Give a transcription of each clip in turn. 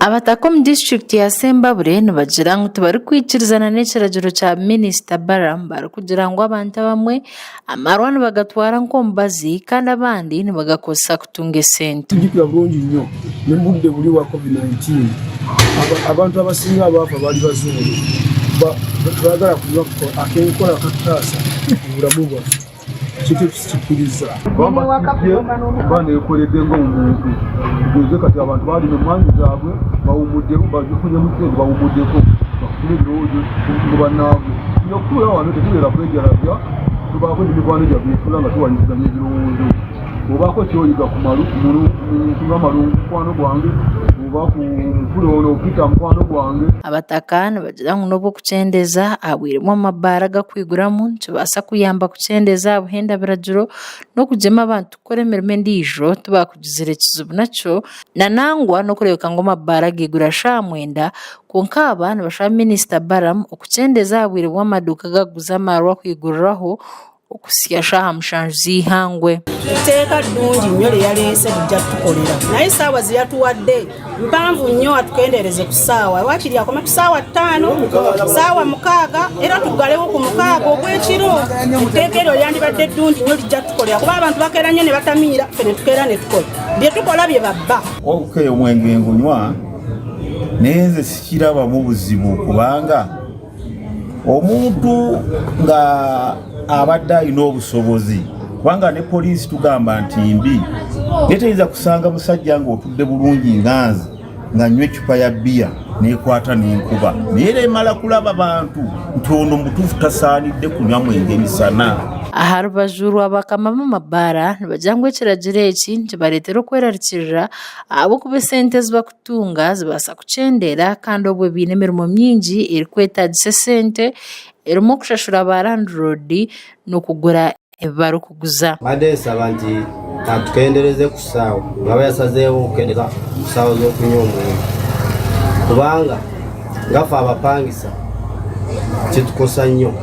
Abataka mu district ya Sembabule nibagira ngu tibari kwikirizana n'ekiragiro kya Minisita Balaam bari kugira ngu abantu abamwe amarwa nibagatwara nk'omubazi kandi abandi nibagakozesa kutunga esente. Tujjukira bulungi nnyo ne mu budde buli wa COVID-19 abantu abasinga abaafa baali bazungu baagala kunywa akenkola akataasa mu bulamu bwaffe kiki kisikiriza bana ekoledde ng'omuntu tugeze kati abantu baali mu maanyi zaabwe bawumuddeko bagifunye mu kindi bawumuddeko bafune ebirowoozo mu bannaabwe okutuula wano tetubeera kwejalabya tubaako n'emikwano gyaffe efuna nga tuwanyiziganya ebirowoozo obaako kyoyiga ku mukwano gwange oba ku nkula ono okuyita mukwano gwange. Abataka nibagira ngu n'obw'okukyendeza habwiremu amabaara gakwiguramu nikibaasa kuyamba kukyendeza aha buhenda biragiro n'okugema abantu kukora emirimo endiijo tibakugizire ekizibu nakyo na nangwa n'okureebeka ngu amabaara geegura shaaha 9 kwonka aba nibashaba Minisita Balaam okukyendeza aha bwire bw'amaduuka gakuguza amarwa kwiguriraho okusya shaaha 7 z'ihangwe. Etteeka ddungi nnyo lye yaleese lijja tukolera naye essaawa ze yatuwadde mpanvu nnyo atukendeereze ku ssaawa waakiri akome ku ssaawa 5 ssaawa 6 era tuggalewo ku 6 ogw'ekiro. Etteeka eryo lyandibadde ddungi nnyo lijja tukolera kuba abantu bakeera nnyo ne batamiira ffe ne tukeera ne tukola bye tukola bye babba. Okukeeya omwenge ngunywa naye nze sikirabamu buzibu kubanga omuntu nga abadde alina obusobozi kubanga ne poliisi tugamba nti mbi neteyinza kusanga musajja ng'otudde bulungi nganze nga nywa ecupa ya bbiya neekwata n'enkuba naye era emala kulaba bantu nti ono mutuufu tasaanidde kunywa mwenge misana. Aha rubaju rw'abakama b'amabaara nibagira ngu ekiragiro eki nikibareetera okwerarikirira ahabw'okuba esente zibakutunga zibaasa kukyendera kandi obwo biine emirimo mingi erikwetaagisa esente erimu okushashura ba landlord n'okugura ebi barikuguza. Mbadde nsaba nti atukendereze ku ssaawa ngaba yasazeewo okukendeeza ku ssaawa z'okunywa omwenge kubanga ngaffe abapangisa kitukosa nnyo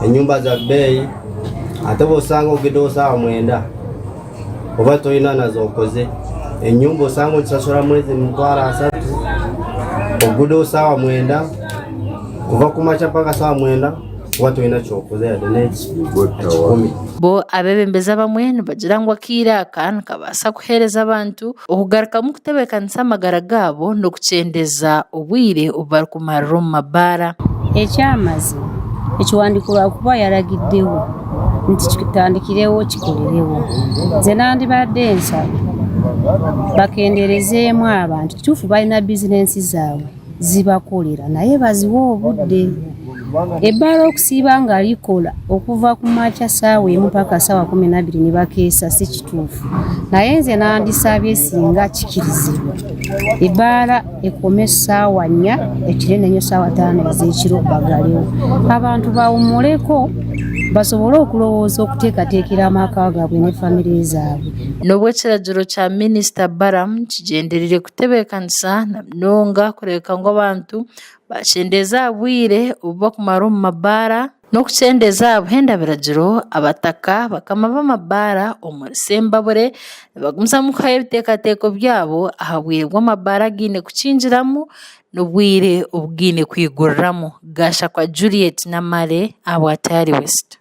ennyumba za bbeeyi ate bw'osanga ogeddewo ssaawa 9 oba tolina nazo okoze ennyumba osanga okisasula mwezi 3 oguddewo ssaawa 9 kuva ku makya paka ssaawa 9 oba tolina kyokoze yadde n'ekikumi. Bo abebembezi abamwe nibagira ngu akiire aka nikabaasa kuheereza abantu okugarukamu kutebeekanisa amagara gaabo n'okukyendeza obwire obu barikumarira omu mabaara. Ekyamazima ekiwandiiko lwakuba yalagiddewo nti kitandikirewo kikolerewo nze nandibadde nsaba bakenderezeemu abantu kituufu balina bizinensi zaabwe zibakolera naye baziwe obudde. Ebbaala okusiiba nga likola okuva ku makya ssaawa 1 paka ssaawa 12 ne bakeesa si kituufu naye nze nandisabye singa kikirizibwa ebbaala ekome ssaawa 4 ekiro n'ennyo ssaawa 5 ez'ekiro bagalewo abantu bawummuleko basobole okulowooza okuteekateekera amaka gaabwe ne famire zaabwe. N'obw'ekiragiro kya Minisita Balaam kigenderere kutebeekanisa na munonga kureebeka ngu abantu bakyendeza aha bwire obu bakumara omu mabaara n'okukyendeza aha buhenda biragiro. Abataka bakama b'amabaara omuri Sembabule nibagumizamu kuhayo ebiteekateeko byabo aha bwire bw'amabaara gaine kukyingiramu n'obwire obugaine kwiguriramu. Gashakwa Juliet Namale, Abwatayari West.